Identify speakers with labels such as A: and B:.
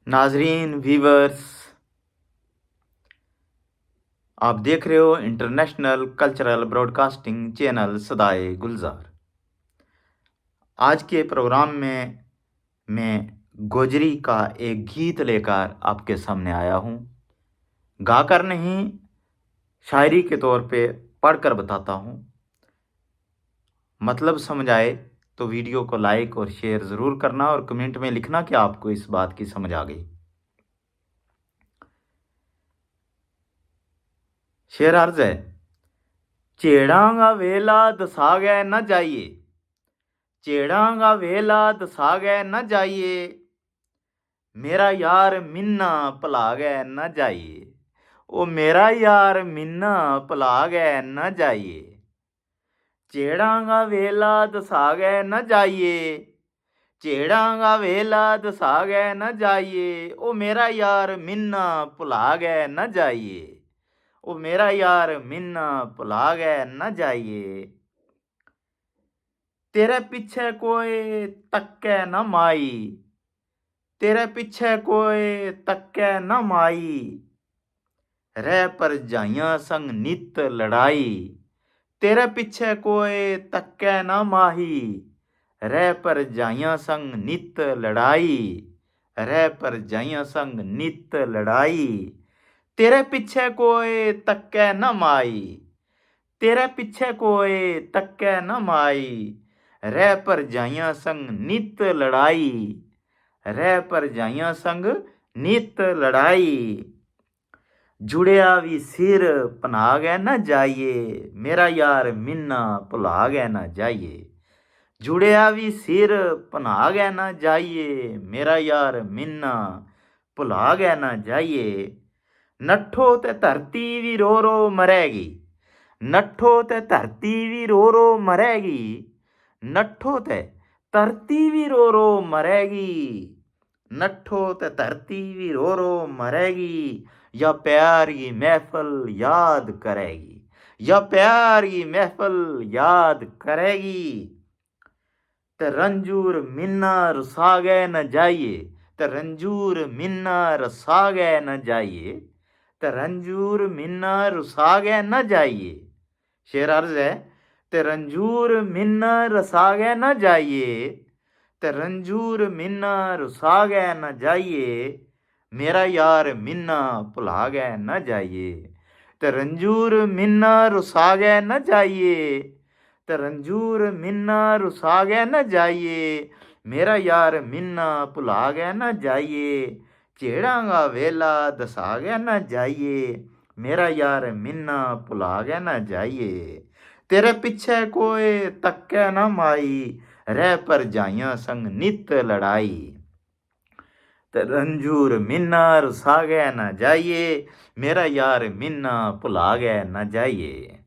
A: नाजरीन व्यूवर्स, आप देख रहे हो इंटरनेशनल कल्चरल ब्रॉडकास्टिंग चैनल सदाए गुलजार। आज के प्रोग्राम में मैं गोजरी का एक गीत लेकर आपके सामने आया हूँ। गाकर नहीं, शायरी के तौर पे पढ़कर बताता हूँ। मतलब समझ आए तो वीडियो को लाइक और शेयर ज़रूर करना और कमेंट में लिखना कि आपको इस बात की समझ आ गई। शेर अर्ज है। चेड़ांगा वेला दसागे न जाइए, चेड़ांगा वेला दसागे न जाइए, मेरा यार मिन्ना भुलागे न जाइए। ओ मेरा यार मिन्ना भुलागे न जाइए। चेड़ांगा वेला दसागे न जाइए, चेड़ांगा वेला दसागे न जाइए, ओ मेरा यार मिन्ना भुलागे न जाइए। ओ मेरा यार मिन्ना भुलागे न जाइए। तेरे पीछे कोई तक्के न माई, तेरे पीछे कोई तक्के न माई, रह परजाइयां संग नित लड़ाई। तेरे पीछे कोई तक्के न माही, रह परजाइयां संग नित लड़ाई, रह परजाइयां संग नित लड़ाई। तेरे पीछे कोई तक्के न माई, तेरे पीछे कोई तक्के न माई, रह परजाइयां संग नित लड़ाई, रह परजाइयां संग नित लड़ाई। जुड़िया भी सिर पना गए न जाइए, मेरा यार मिन्ना भुला गए न जाइए। जुड़िया भी सिर पना गए न जाइए, मेरा यार मिन्ना भुला गए न जाइए। नट्ठो ते धरती भी रो रो मरेगी, नट्ठो ते धरती भी रो रो मरेगी, नट्ठो ते धरती भी रो रो मरेगी, नट्ठो ते धरती भी रो रो मरेगी। या प्यार की महफिल याद करेगी, या प्यार की महफिल याद करेगी। ते रंजूर मिन्ना रुसागे न जाइए, ते रंजूर मिन्ना रुसागे न जाइए, ते रंजूर मिन्ना रुसागे न जाइए। शेर अर्ज है। ते रंजूर मिन्ना रसागे न जाइए, ते रंजूर मिन्ना रुसागे न जाइए, मेरा यार मिन्ना भुलागे न जाइए। ते रंजूर मिन्ना रुसागे न जाइए, ते रंजूर मिन्ना रुसागे न जाइए, मेरा यार मिन्ना भुलागे न जाइए। चेड़ांगा वेला दसागे न जाइए, मेरा यार मिन्ना भुलागे न जाइए। तेरे पीछे कोई तक्के न माई, रह परजाइयां संग नित लड़ाई। ते रंजूर मिन्ना रुसागे न जाइए, मेरा यार मिन्ना भुलागे न जाइए।